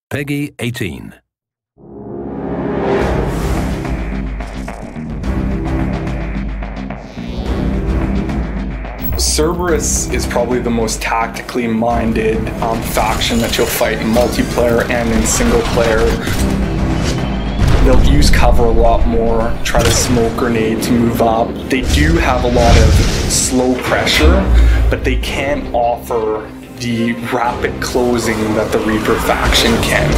Peggy 18. Cerberus is probably the most tactically minded faction that you'll fight in multiplayer and in single player. They'll use cover a lot more, try to smoke grenade to move up. They do have a lot of slow pressure, but they can't offer the rapid closing that the Reaper faction can.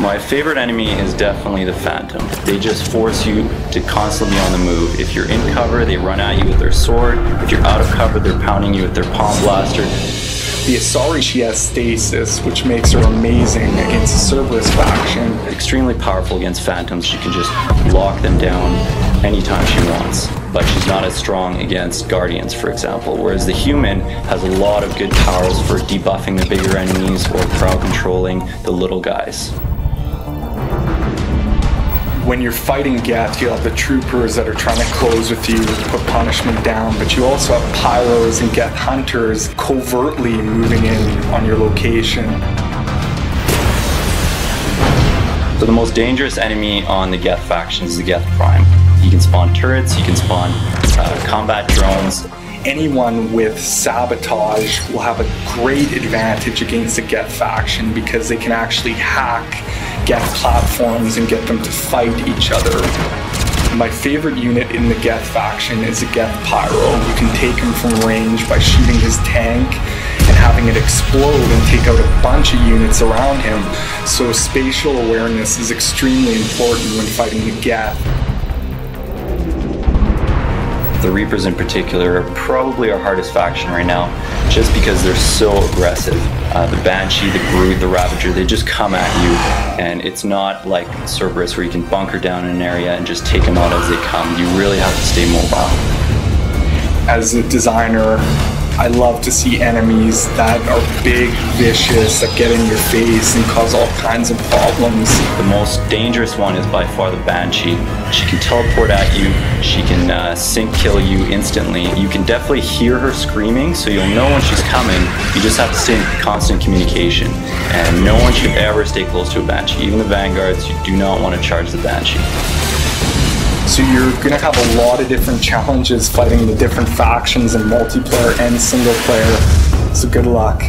My favorite enemy is definitely the Phantom. They just force you to constantly be on the move. If you're in cover, they run at you with their sword. If you're out of cover, they're pounding you with their palm blaster. The Asari, she has stasis, which makes her amazing against the Cerberus faction. Extremely powerful against Phantoms. She can just lock them down anytime she wants. But she's not as strong against Guardians, for example. Whereas the Human has a lot of good powers for debuffing the bigger enemies or crowd controlling the little guys. When you're fighting Geth, you have the troopers that are trying to close with you, put punishment down, but you also have pyros and Geth hunters covertly moving in on your location. So the most dangerous enemy on the Geth faction is the Geth Prime. He can spawn turrets, he can spawn combat drones. Anyone with sabotage will have a great advantage against the Geth faction because they can actually hack Geth platforms and get them to fight each other. My favorite unit in the Geth faction is a Geth Pyro. You can take him from range by shooting his tank and having it explode and take out a bunch of units around him. So spatial awareness is extremely important when fighting the Geth. The Reapers in particular are probably our hardest faction right now, just because they're so aggressive. The Banshee, the Brood, the Ravager, they just come at you, and it's not like Cerberus where you can bunker down in an area and just take them out as they come. You really have to stay mobile. As a designer, I love to see enemies that are big, vicious, that get in your face and cause all kinds of problems. The most dangerous one is by far the Banshee. She can teleport at you, she can sync kill you instantly. You can definitely hear her screaming, so you'll know when she's coming. You just have to stay in constant communication. And no one should ever stay close to a Banshee. Even the Vanguards, you do not want to charge the Banshee. So you're going to have a lot of different challenges fighting the different factions in multiplayer and single player. So good luck.